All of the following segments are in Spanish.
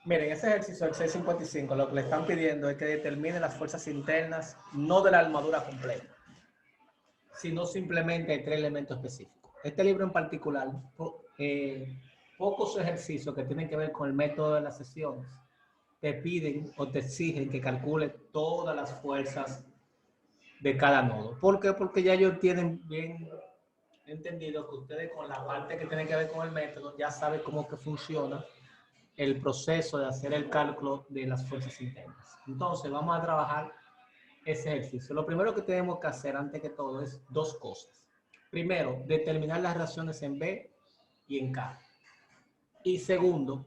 Miren, ese ejercicio del 655 lo que le están pidiendo es que determine las fuerzas internas, no de la armadura completa, sino simplemente de 3 elementos específicos. Este libro en particular, pocos ejercicios que tienen que ver con el método de las sesiones te piden o te exigen que calcule todas las fuerzas de cada nodo. ¿Por qué? Porque ya ellos tienen bien entendido que ustedes con la parte que tiene que ver con el método ya saben cómo que funciona el proceso de hacer el cálculo de las fuerzas internas. Entonces vamos a trabajar ese ejercicio. Lo primero que tenemos que hacer antes que todo es dos cosas. Primero, determinar las reacciones en B y en K. Y segundo,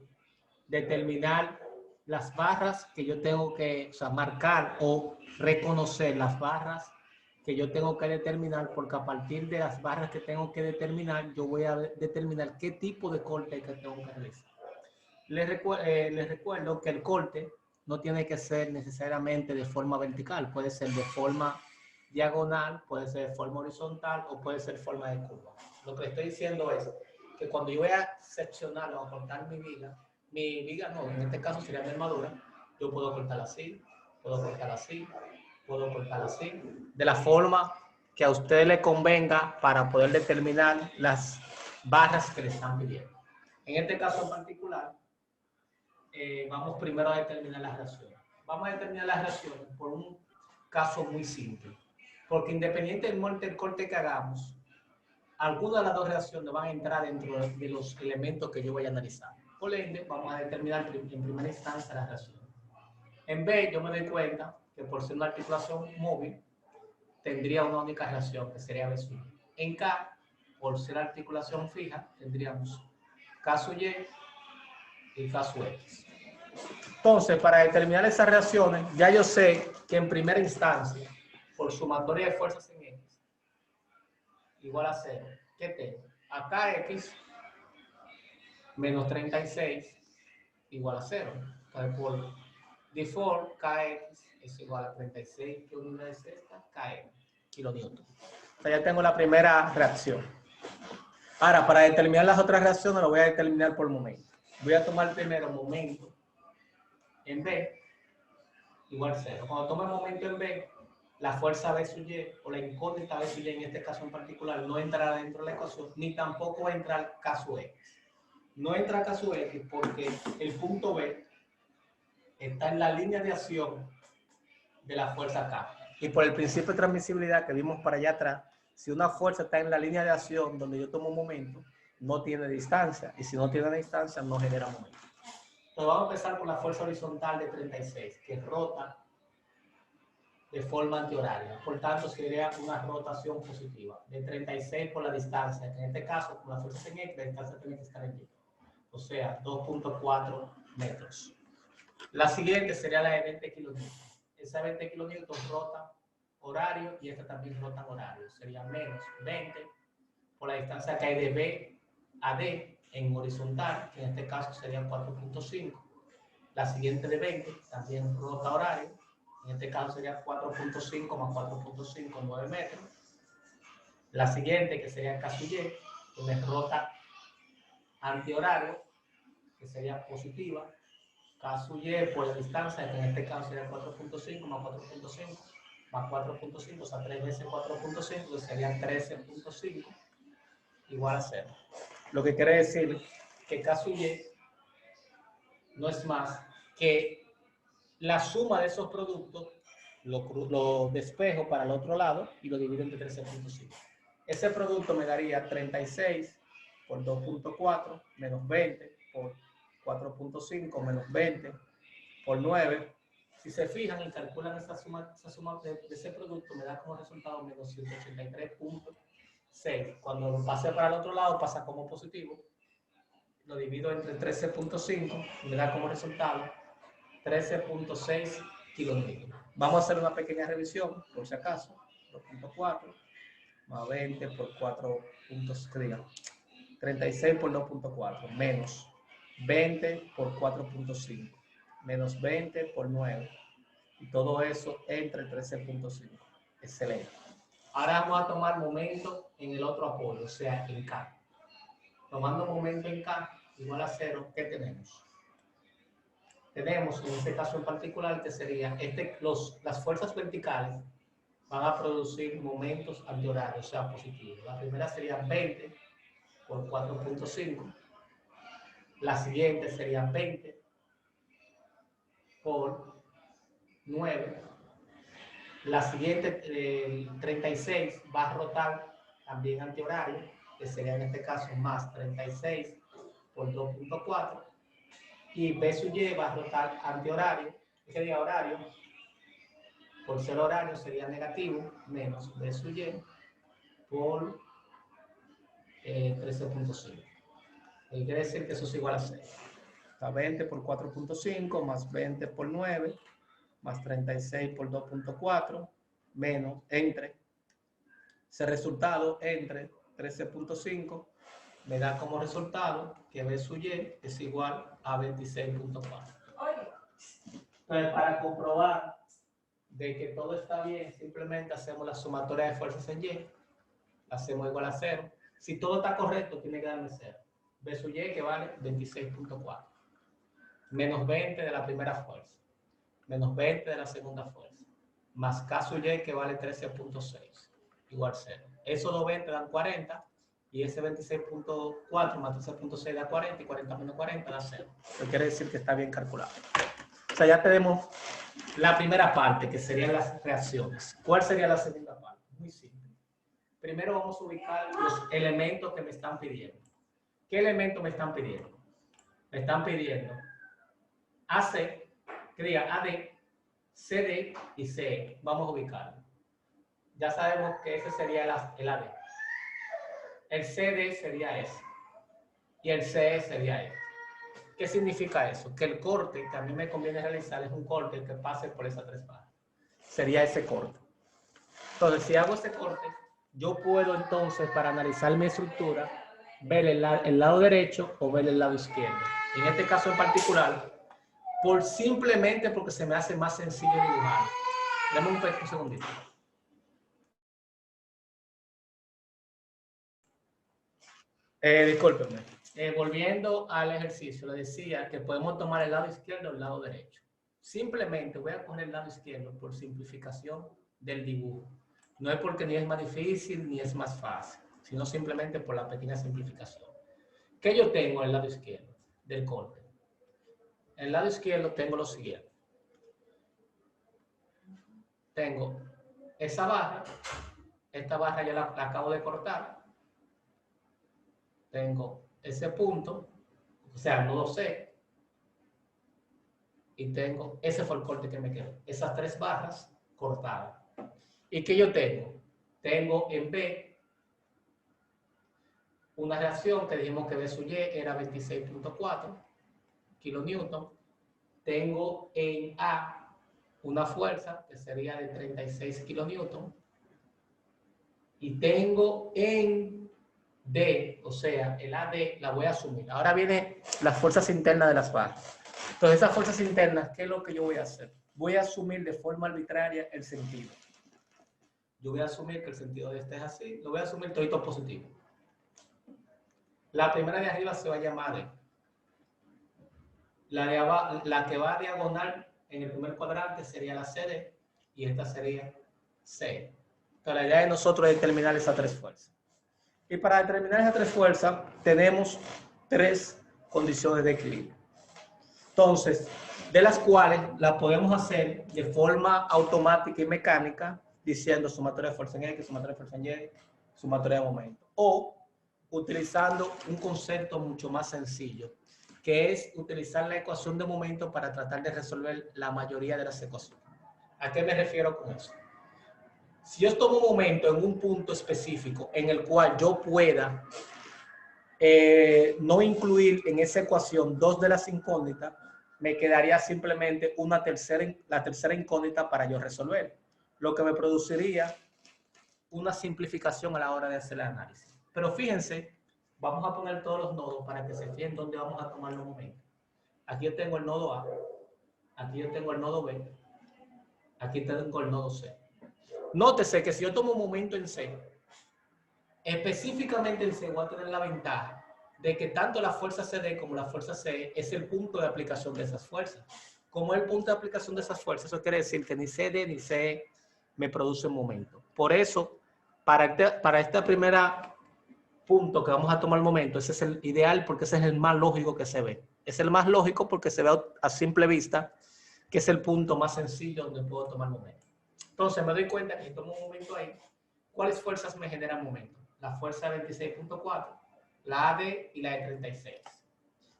determinar las barras que yo tengo que, o sea, marcar o reconocer las barras que yo tengo que determinar, porque a partir de las barras que tengo que determinar, yo voy a determinar qué tipo de corte que tengo que realizar. Les recuerdo que el corte no tiene que ser necesariamente de forma vertical, puede ser de forma diagonal, puede ser de forma horizontal o puede ser forma de curva. Lo que estoy diciendo es que cuando yo voy a seccionar o a cortar mi viga no, en este caso sería mi armadura, yo puedo cortar así, puedo cortar así, puedo cortar así, de la forma que a usted le convenga para poder determinar las barras que le están pidiendo. En este caso en particular, vamos primero a determinar las reacciones. Vamos a determinar las reacciones por un caso muy simple, porque independientemente del corte que hagamos, algunas de las dos reacciones van a entrar dentro de los elementos que yo voy a analizar. Por ende, vamos a determinar en primera instancia las reacciones. En B, yo me doy cuenta que por ser una articulación móvil, tendría una única reacción, que sería B sub. En K, por ser articulación fija, tendríamos K sub Y K sub X. Entonces, para determinar esas reacciones, ya yo sé que en primera instancia, por sumatoria de fuerzas en X, igual a 0. ¿Qué tengo? A KX menos 36 igual a 0. Entonces, por default, KX es igual a 36, ¿qué unidad es esta? KM, kilonewton. O sea, ya tengo la primera reacción. Ahora, para determinar las otras reacciones, lo voy a determinar por momento. Voy a tomar primero momento en B igual 0. Cuando tome el momento en B, la fuerza B sub Y o la incógnita B sub Y en este caso en particular no entrará dentro de la ecuación, ni tampoco va a entrar K sub X. No entra K sub X porque el punto B está en la línea de acción de la fuerza K. Y por el principio de transmisibilidad que vimos para allá atrás, si una fuerza está en la línea de acción donde yo tomo un momento, no tiene distancia. Y si no tiene distancia, no genera momento. Entonces vamos a empezar con la fuerza horizontal de 36, que rota de forma antihoraria. Por tanto, sería una rotación positiva de 36 por la distancia, que en este caso, con la fuerza en X, la distancia tiene que estar en Y. O sea, 2.4 metros. La siguiente sería la de 20 kilonewton. Esa 20 kilonewton rota horario y esta también rota horario. Sería menos 20 por la distancia que hay de B a D en horizontal, que en este caso sería 4.5. La siguiente de 20 también rota horario. En este caso sería 4.5 más 4.5, 9 metros. La siguiente, que sería K sub Y, que me rota antihorario, que sería positiva. K sub Y por la distancia, que en este caso sería 4.5 más 4.5 más 4.5, o sea, 3 veces 4.5, que sería 13.5, igual a 0. Lo que quiere decir que K sub Y no es más que la suma de esos productos, lo despejo para el otro lado y lo divido entre 13.5. Ese producto me daría 36 por 2.4 menos 20 por 4.5 menos 20 por 9. Si se fijan y calculan esa suma de ese producto, me da como resultado menos 183.6. Cuando lo pase para el otro lado, pasa como positivo. Lo divido entre 13.5 y me da como resultado 13.6 kilonewton. Vamos a hacer una pequeña revisión, por si acaso. 2.4 más 20 por 4 puntos, 36 por 2.4 menos 20 por 4.5 menos 20 por 9 y todo eso entre 13.5. Excelente. Ahora vamos a tomar momento en el otro apoyo, o sea, en K. Tomando momento en K igual a 0, ¿qué tenemos? tenemos en este caso en particular que sería las fuerzas verticales van a producir momentos antihorarios, o sea, positivos. La primera sería 20 por 4.5. La siguiente sería 20 por 9. La siguiente, 36, va a rotar también antihorario, que sería en este caso más 36 por 2.4. Y B sub Y va a rotar antihorario, que sería horario, por ser horario sería negativo, menos B sub Y por 13.5. Quiere decir que eso es igual a 6. Está 20 por 4.5 más 20 por 9 más 36 por 2.4 menos entre ese resultado entre 13.5 me da como resultado que B sub Y es igual a 26.4. Entonces, para comprobar de que todo está bien, simplemente hacemos la sumatoria de fuerzas en Y, la hacemos igual a 0. Si todo está correcto, tiene que darme 0. B sub Y que vale 26.4. Menos 20 de la primera fuerza. Menos 20 de la segunda fuerza. Más K sub Y que vale 13.6. Igual 0. Esos dos 20 dan 40. Y ese 26.4 más 13.6 da 40. Y 40 menos 40 da 0. Eso quiere decir que está bien calculado. O sea, ya tenemos la primera parte, que serían las reacciones. ¿Cuál sería la segunda parte? Muy simple. Primero vamos a ubicar los elementos que me están pidiendo. ¿Qué elementos me están pidiendo? Me están pidiendo AC, que diga AD, CD y CE. Vamos a ubicarlo. Ya sabemos que ese sería el AD. El CD sería ese. Y el CE sería este. ¿Qué significa eso? Que el corte que a mí me conviene realizar es un corte que pase por esas tres barras. Sería ese corte. Entonces, si hago ese corte, yo puedo entonces, para analizar mi estructura, ver el lado derecho o ver el lado izquierdo. En este caso en particular, simplemente porque se me hace más sencillo dibujar. Dame un segundito. Discúlpenme. Volviendo al ejercicio, le decía que podemos tomar el lado izquierdo o el lado derecho. Simplemente voy a coger el lado izquierdo por simplificación del dibujo. No es porque ni es más difícil ni es más fácil, sino simplemente por la pequeña simplificación. ¿Qué yo tengo en el lado izquierdo del corte? En el lado izquierdo tengo lo siguiente. Tengo esa barra, esta barra ya la acabo de cortar. Tengo ese punto, o sea, nodo C, y tengo, ese fue el corte que me quedó, esas tres barras cortadas. ¿Y qué yo tengo? Tengo en B una reacción que dijimos que B sub Y era 26.4 kilonewton. Tengo en A una fuerza que sería de 36 kilonewton. Y tengo en D, o sea, el AD la voy a asumir. Ahora vienen las fuerzas internas de las barras. Entonces, esas fuerzas internas, ¿qué es lo que yo voy a hacer? Voy a asumir de forma arbitraria el sentido. Yo voy a asumir que el sentido de este es así. Lo voy a asumir todo positivo. La primera de arriba se va a llamar D. La que va a diagonal en el primer cuadrante sería la CD y esta sería C. Entonces, la idea de nosotros es determinar esas tres fuerzas. Y para determinar esas tres fuerzas, tenemos tres condiciones de equilibrio. Entonces, de las cuales las podemos hacer de forma automática y mecánica, diciendo sumatoria de fuerza en X, sumatoria de fuerza en Y, sumatoria de momento. O utilizando un concepto mucho más sencillo, que es utilizar la ecuación de momento para tratar de resolver la mayoría de las ecuaciones. ¿A qué me refiero con eso? Si yo tomo un momento en un punto específico en el cual yo pueda no incluir en esa ecuación dos de las incógnitas, me quedaría simplemente la tercera incógnita para yo resolver, lo que me produciría una simplificación a la hora de hacer el análisis. Pero fíjense, vamos a poner todos los nodos para que se fijen dónde vamos a tomar los momentos. Aquí yo tengo el nodo A, aquí yo tengo el nodo B, aquí tengo el nodo C. Nótese que si yo tomo un momento en C, específicamente en C voy a tener la ventaja de que tanto la fuerza CD como la fuerza C es el punto de aplicación de esas fuerzas. como el punto de aplicación de esas fuerzas, eso quiere decir que ni CD ni CE me produce momento. Por eso, para este primer punto que vamos a tomar el momento, ese es el ideal porque ese es el más lógico que se ve. Es el más lógico porque se ve a simple vista que es el punto más sencillo donde puedo tomar momento. Entonces me doy cuenta que si tomo un momento ahí, ¿cuáles fuerzas me generan momento? La fuerza de 26.4, la AD y la de 36.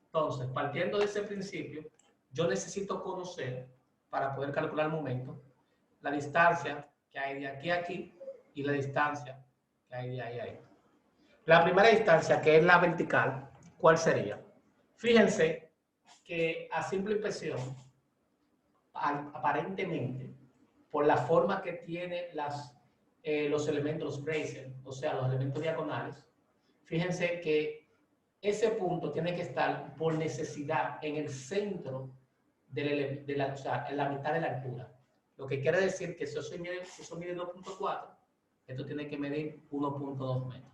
Entonces, partiendo de ese principio, yo necesito conocer, para poder calcular el momento, la distancia que hay de aquí a aquí y la distancia que hay de ahí a ahí. La primera distancia, que es la vertical, ¿cuál sería? Fíjense que a simple impresión, aparentemente, por la forma que tiene los elementos, los braces, o sea, los elementos diagonales, fíjense que ese punto tiene que estar por necesidad en el centro o sea, en la mitad de la altura. Lo que quiere decir que si eso mide 2.4, esto tiene que medir 1.2 metros.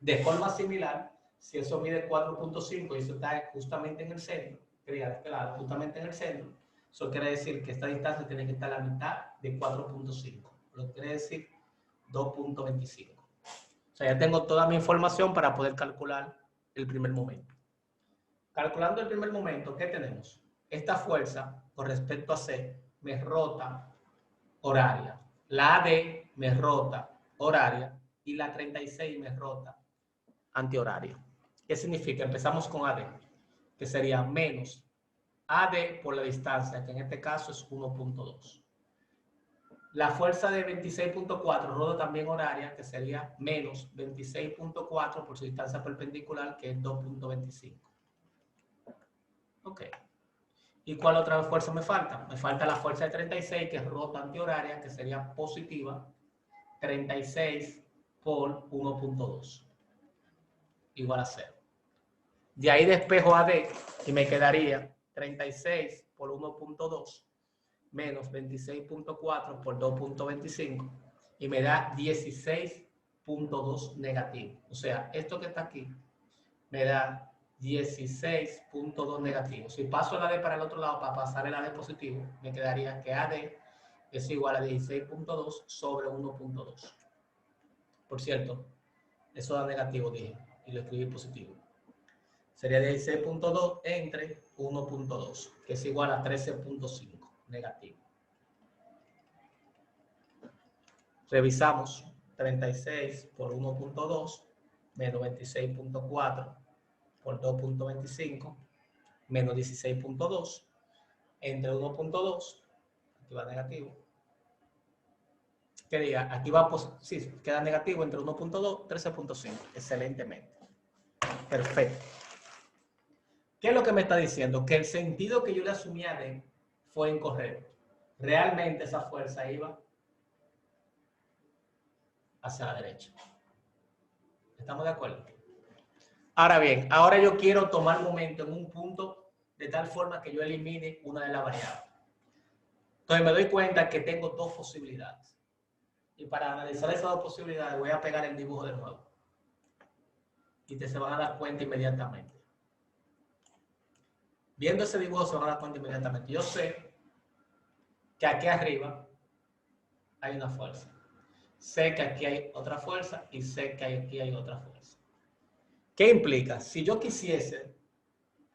De forma similar, si eso mide 4.5 y eso está justamente en el centro, claro, justamente en el centro, eso quiere decir que esta distancia tiene que estar a la mitad de 4.5, lo que quiere decir 2.25. O sea, ya tengo toda mi información para poder calcular el primer momento. Calculando el primer momento, ¿qué tenemos? Esta fuerza, con respecto a C, me rota horaria. La AD me rota horaria y la 36 me rota antihorario. ¿Qué significa? Empezamos con AD, que sería menos AD por la distancia, que en este caso es 1.2. La fuerza de 26.4 rota también horaria, que sería menos 26.4 por su distancia perpendicular, que es 2.25. Ok. ¿Y cuál otra fuerza me falta? Me falta la fuerza de 36, que es rota antihoraria, que sería positiva 36 por 1.2. Igual a 0. De ahí despejo AD y me quedaría 36 por 1.2 menos 26.4 por 2.25 y me da 16.2 negativo. O sea, esto que está aquí me da 16.2 negativo. Si paso el AD para el otro lado para pasar el AD positivo, me quedaría que AD es igual a 16.2 sobre 1.2. Por cierto, eso da negativo, dije, y lo escribí positivo. Sería 16.2 entre 1.2, que es igual a 13.5 negativo. Revisamos 36 por 1.2 menos 26.4 por 2.25 menos 16.2 entre 1.2, aquí va negativo. ¿Qué diga? Aquí va, sí, queda negativo entre 1.2, 13.5. Excelentemente. Perfecto. ¿Qué es lo que me está diciendo? Que el sentido que yo le asumí a D fue incorrecto. Realmente esa fuerza iba hacia la derecha. ¿Estamos de acuerdo? Ahora bien, ahora yo quiero tomar momento en un punto de tal forma que yo elimine una de las variables. Entonces me doy cuenta que tengo dos posibilidades. Y para analizar esas dos posibilidades voy a pegar el dibujo de nuevo. Y se van a dar cuenta inmediatamente. Viendo ese dibujo se van a dar cuenta inmediatamente. Yo sé que aquí arriba hay una fuerza. Sé que aquí hay otra fuerza y sé que aquí hay otra fuerza. ¿Qué implica? Si yo quisiese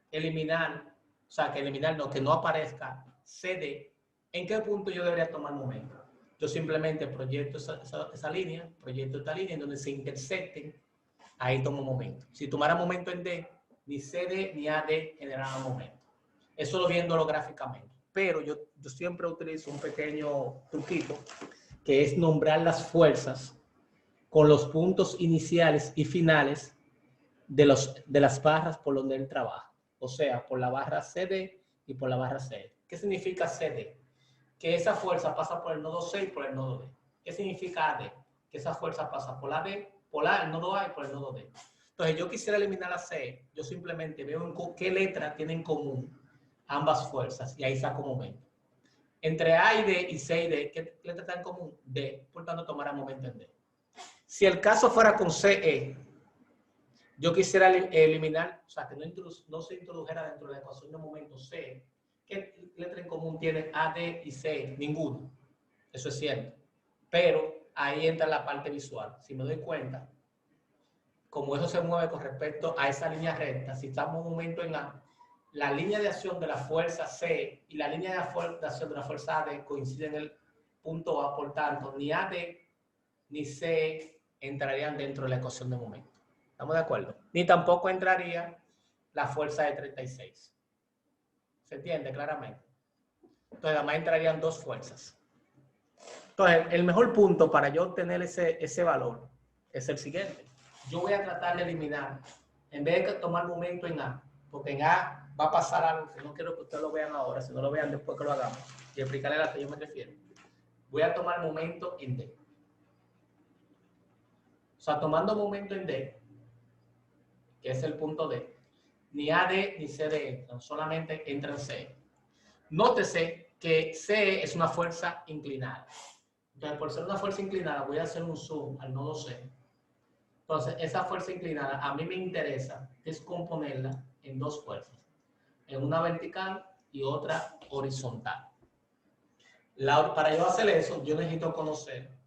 eliminar, o sea, que no aparezca CD, ¿en qué punto yo debería tomar momento? Yo simplemente proyecto esa línea, proyecto esta línea en donde se intersecten, ahí tomo momento. Si tomara momento en D, ni CD ni AD generarán momento. Eso viéndolo gráficamente. Pero yo siempre utilizo un pequeño truquito, que es nombrar las fuerzas con los puntos iniciales y finales de las barras por donde él trabaja. O sea, por la barra CD y por la barra CD. ¿Qué significa CD? Que esa fuerza pasa por el nodo C y por el nodo D. ¿Qué significa AD? Que esa fuerza pasa por la D, por el nodo A y por el nodo D. Entonces, yo quisiera eliminar la C, yo simplemente veo en qué letra tienen en común ambas fuerzas y ahí saco momento. Entre A y D y C y D, ¿qué letra está en común? D, por tanto tomará momento en D. Si el caso fuera con CE, yo quisiera eliminar, o sea, que no se introdujera dentro de la ecuación de momento C, ¿Qué letra en común tiene A, D y C? Ninguno. Eso es cierto. Pero ahí entra la parte visual. Si me doy cuenta, como eso se mueve con respecto a esa línea recta, si estamos en un momento en A, la línea de acción de la fuerza C y la línea de acción de la fuerza AD coinciden en el punto A, por tanto, ni AD ni C entrarían dentro de la ecuación de momento. ¿Estamos de acuerdo? Ni tampoco entraría la fuerza de 36. ¿Se entiende claramente? Entonces, además entrarían dos fuerzas. Entonces, el mejor punto para yo obtener ese valor es el siguiente. Yo voy a tratar de eliminar, en vez de tomar momento en A, porque en A va a pasar algo que no quiero que ustedes lo vean ahora, sino lo vean después que lo hagamos, y explicarles a lo que yo me refiero. Voy a tomar momento en D. O sea, tomando momento en D, que es el punto D, ni AD ni CD entran, solamente entran C. Nótese que C es una fuerza inclinada. Entonces, por ser una fuerza inclinada, voy a hacer un zoom al nodo C. Entonces, esa fuerza inclinada, a mí me interesa descomponerla en dos fuerzas. En una vertical y otra horizontal. Para yo hacer eso, yo necesito conocer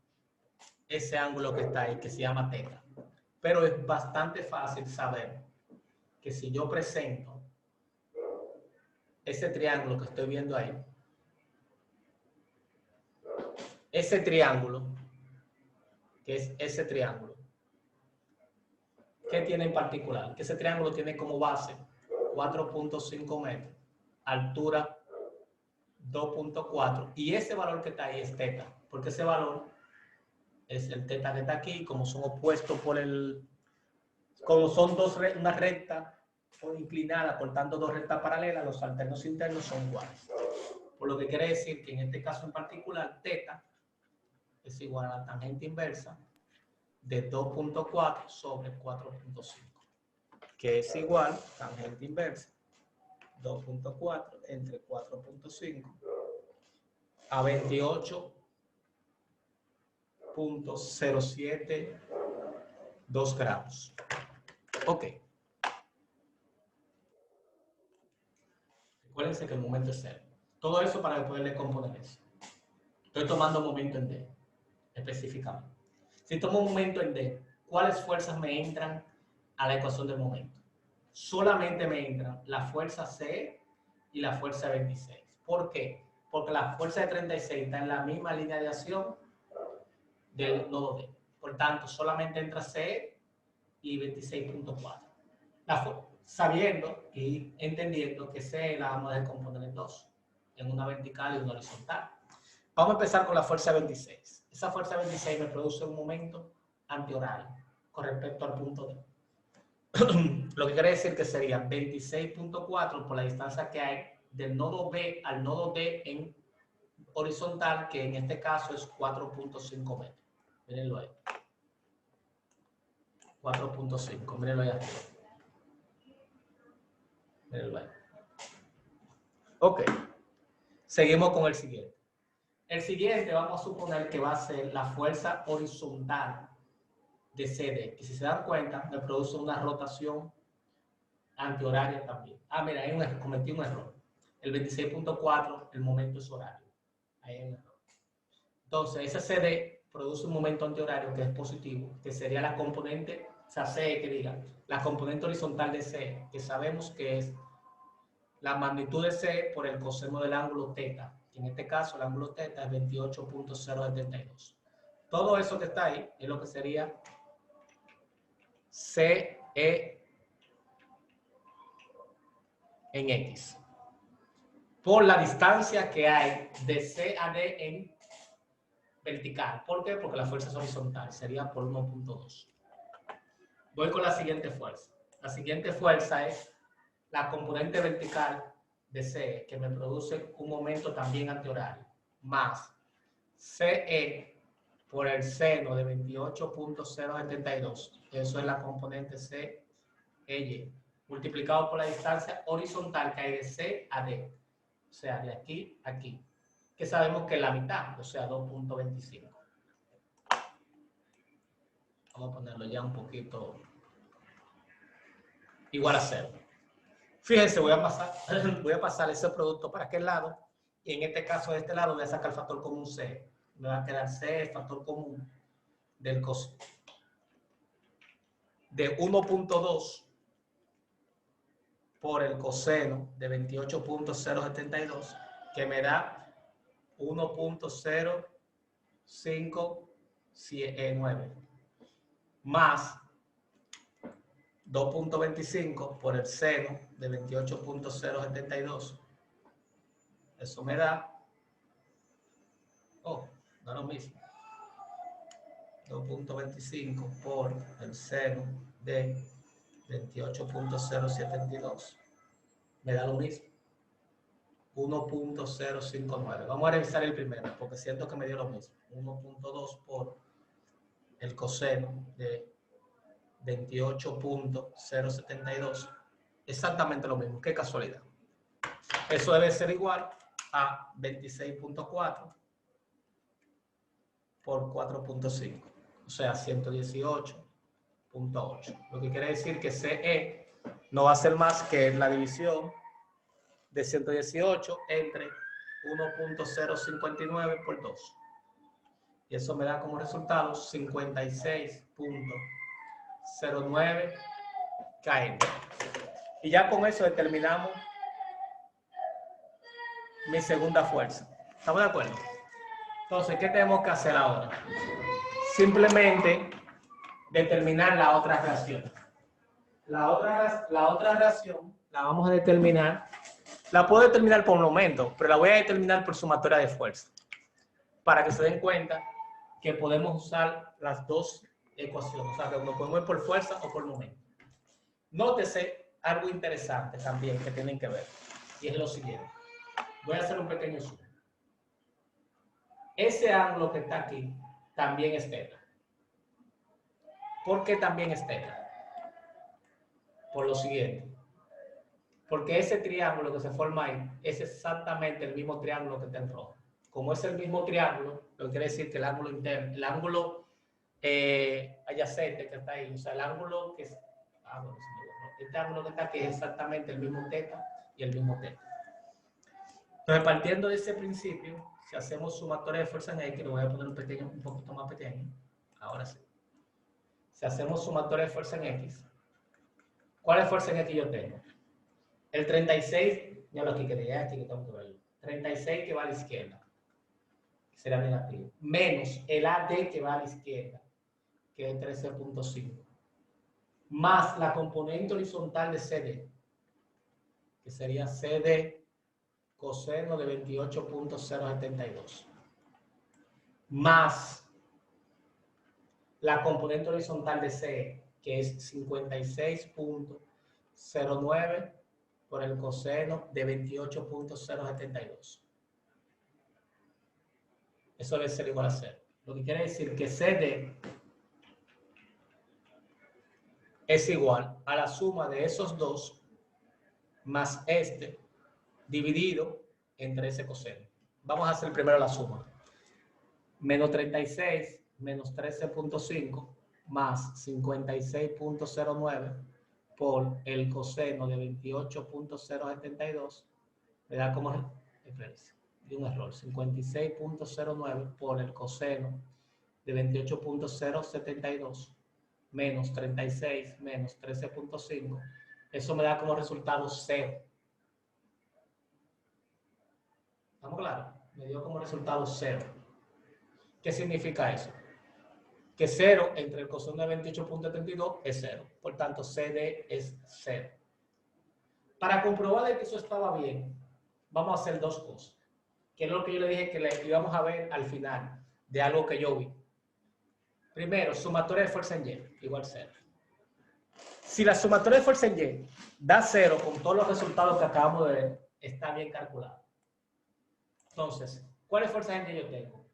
ese ángulo que está ahí, que se llama θ. Pero es bastante fácil saber que si yo presento ese triángulo que estoy viendo ahí, ese triángulo, que es ese triángulo, ¿qué tiene en particular? Que ese triángulo tiene como base 4.5 metros, altura 2.4, y ese valor que está ahí es θ, porque ese valor es el θ que está aquí, como son opuestos como son una recta inclinada cortando dos rectas paralelas, los alternos internos son iguales. Por lo que quiere decir que en este caso en particular, θ es igual a la tangente inversa de 2.4 sobre 4.5, que es igual tangente inversa 2.4 entre 4.5 a 28.072 grados. Ok. Recuérdense que el momento es cero. Todo eso para poderle componer eso. Estoy tomando momento en D, específicamente. Si tomo un momento en D, ¿cuáles fuerzas me entran a la ecuación del momento? Solamente me entran la fuerza C y la fuerza 26. ¿Por qué? Porque la fuerza de 36 está en la misma línea de acción del nodo D. Por tanto, solamente entra C y 26.4. Sabiendo y entendiendo que C la vamos a descomponer en dos, en una vertical y una horizontal. Vamos a empezar con la fuerza 26. Esa fuerza 26 me produce un momento antihorario con respecto al punto D. Lo que quiere decir que sería 26.4 por la distancia que hay del nodo B al nodo D en horizontal, que en este caso es 4.5 metros. Mírenlo ahí. 4.5, mírenlo ahí. Mírenlo ahí. Ok. Seguimos con el siguiente. El siguiente vamos a suponer que va a ser la fuerza horizontal de CD, que si se dan cuenta me produce una rotación antihoraria también. Ah, mira, cometí un error. El 26.4, el momento es horario. Ahí hay un error. Entonces, ese CD produce un momento antihorario que es positivo, que sería la componente, o sea, C, que diga, la componente horizontal de C, que sabemos que es la magnitud de C por el coseno del ángulo θ. En este caso, el ángulo θ es 28.072. Todo eso que está ahí es lo que sería CE en X. Por la distancia que hay de C a D en vertical. ¿Por qué? Porque la fuerza es horizontal. Sería por 1.2. Voy con la siguiente fuerza. La siguiente fuerza es la componente vertical de C, que me produce un momento también antihorario, más CE por el seno de 28.072. Eso es la componente CEY, multiplicado por la distancia horizontal que hay de C a D. O sea, de aquí a aquí. Que sabemos que es la mitad, o sea, 2.25. Vamos a ponerlo ya un poquito igual a 0. Fíjense, voy a pasar ese producto para aquel lado, y en este caso de este lado voy a sacar el factor común C. Me va a quedar C, el factor común del cos de 1.2 por el coseno de 28.072, que me da 1.0579, más 2.25 por el seno de 28.072. Eso me da, da lo mismo, 2.25 por el seno de 28.072. Me da lo mismo, 1.059. Vamos a revisar el primero, porque siento que me dio lo mismo. 1.2 por el coseno de 28.072. Exactamente lo mismo. Qué casualidad. Eso debe ser igual a 26.4 por 4.5. O sea, 118.8. Lo que quiere decir que CE no va a ser más que la división de 118 entre 1.059 por 2. Y eso me da como resultado 56.09 km. Y ya con eso determinamos mi segunda fuerza. ¿Estamos de acuerdo? Entonces, ¿qué tenemos que hacer ahora? Simplemente determinar la otra reacción. La otra reacción la vamos a determinar. La puedo determinar por momento, pero la voy a determinar por sumatoria de fuerza. Para que se den cuenta que podemos usar las dos ecuaciones. O sea, que nos podemos ir por fuerza o por momento. Nótese algo interesante también que tienen que ver. Y es lo siguiente. Voy a hacer un pequeño zoom. Ese ángulo que está aquí también es teta. ¿Por qué también es teta? Por lo siguiente. Porque ese triángulo que se forma ahí es exactamente el mismo triángulo que está en rojo. Como es el mismo triángulo, lo que quiere decir que el ángulo interno, el ángulo adyacente que está ahí, o sea, el ángulo que es, este ángulo que está aquí es exactamente el mismo teta y el mismo teta. Entonces, partiendo de ese principio, si hacemos sumatoria de fuerza en X, lo voy a poner un poquito más pequeño, ahora sí. Si hacemos sumatoria de fuerza en X, ¿cuál es fuerza en X yo tengo? El 36, ya lo aquí que tenía aquí que tengo que verlo. 36 que va a la izquierda, que será negativo, menos el AD que va a la izquierda, que es 13.5, más la componente horizontal de CD, que sería CD coseno de 28.072, más la componente horizontal de C, que es 56.09 por el coseno de 28.072. Eso debe ser igual a 0. Lo que quiere decir que CD es igual a la suma de esos dos más este dividido entre ese coseno. Vamos a hacer primero la suma. Menos 36 menos 13.5 más 56.09 por el coseno de 28.072 me da como referencia de un error, 56.09 por el coseno de 28.072 menos 36 menos 13.5, eso me da como resultado 0. ¿Estamos claros? Me dio como resultado 0. ¿Qué significa eso? Que 0 entre el coseno de 28.72 es 0. Por tanto, CD es 0. Para comprobar que eso estaba bien, vamos a hacer dos cosas. Que es lo que yo le dije que le íbamos a ver al final de algo que yo vi. Primero, sumatoria de fuerza en Y, igual 0. Si la sumatoria de fuerza en Y da 0 con todos los resultados que acabamos de ver, está bien calculado. Entonces, ¿cuáles fuerzas en Y yo tengo?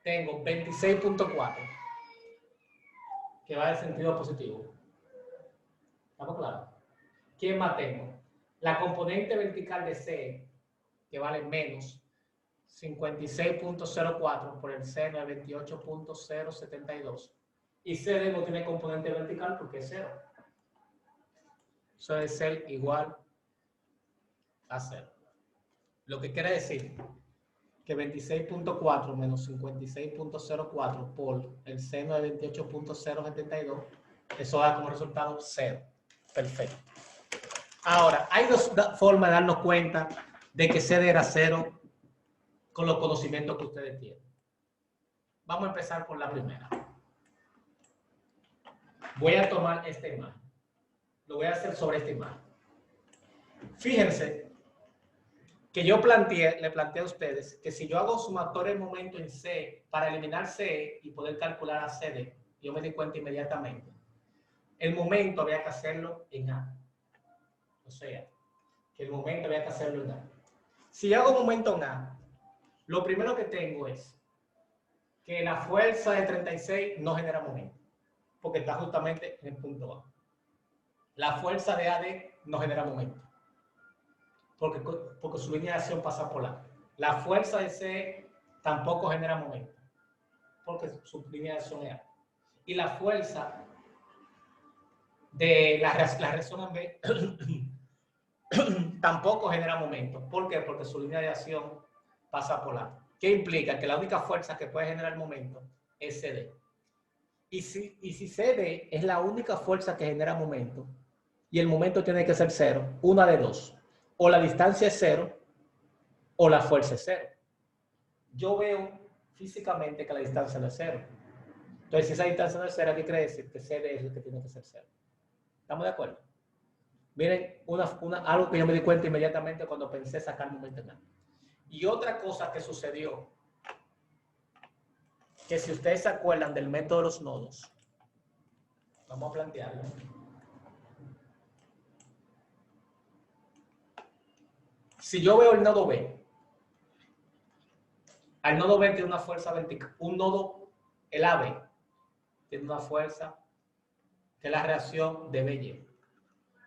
Tengo 26.4, que va en sentido positivo. ¿Estamos claros? ¿Quién más tengo? La componente vertical de C, que vale menos 56.04 por el seno de 28.072. Y CD no tiene componente vertical porque es 0. Eso debe ser igual a 0. Lo que quiere decir que 26.4 menos 56.04 por el seno de 28.072, eso da como resultado 0. Perfecto. Ahora, hay dos formas de darnos cuenta de que CD era 0 con los conocimientos que ustedes tienen. Vamos a empezar por la primera. Voy a tomar esta imagen. Lo voy a hacer sobre esta imagen. Fíjense que yo le planteé a ustedes que si yo hago sumatorio de momento en C para eliminar C y poder calcular a CD, yo me di cuenta inmediatamente. El momento había que hacerlo en A. O sea, que el momento había que hacerlo en A. Si yo hago momento en A, lo primero que tengo es que la fuerza de 36 no genera momento, porque está justamente en el punto A. La fuerza de AD no genera momento, porque su línea de acción pasa por A. La fuerza de C tampoco genera momento, porque su línea de acción es A. Y la fuerza de la reacción en B tampoco genera momento. ¿Por qué? Porque su línea de acción pasa por A. ¿Qué implica? Que la única fuerza que puede generar momento es CD. Y si CD es la única fuerza que genera momento, y el momento tiene que ser 0, una de dos. O la distancia es 0, o la fuerza es 0. Yo veo físicamente que la distancia no es 0. Entonces, si esa distancia no es 0, ¿qué quiere decir? Que CD es el que tiene que ser 0. ¿Estamos de acuerdo? Miren, algo que yo me di cuenta inmediatamente cuando pensé sacar momento en A. Y otra cosa que sucedió, que si ustedes se acuerdan del método de los nodos, vamos a plantearlo. Si yo veo el nodo B, al nodo B tiene una fuerza vertical, el AB tiene una fuerza que es la reacción de BY,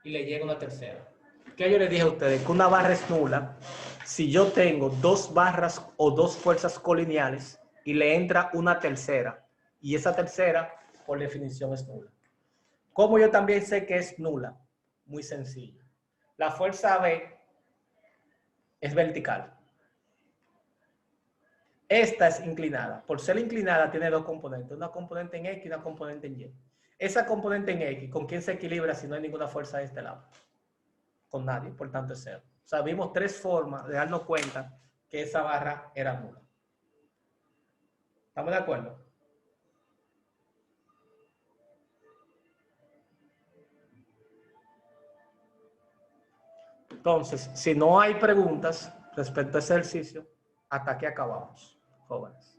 y le llega una tercera. ¿Qué yo les dije a ustedes? Que una barra es nula si yo tengo dos barras o dos fuerzas colineales y le entra una tercera, y esa tercera, por definición, es nula. ¿Cómo yo también sé que es nula? Muy sencillo. La fuerza B es vertical. Esta es inclinada. Por ser inclinada tiene dos componentes, una componente en X y una componente en Y. Esa componente en X, ¿con quién se equilibra si no hay ninguna fuerza de este lado? Con nadie, por tanto es 0. O sea, vimos tres formas de darnos cuenta que esa barra era nula. ¿Estamos de acuerdo? Entonces, si no hay preguntas respecto a ese ejercicio, hasta aquí acabamos, jóvenes.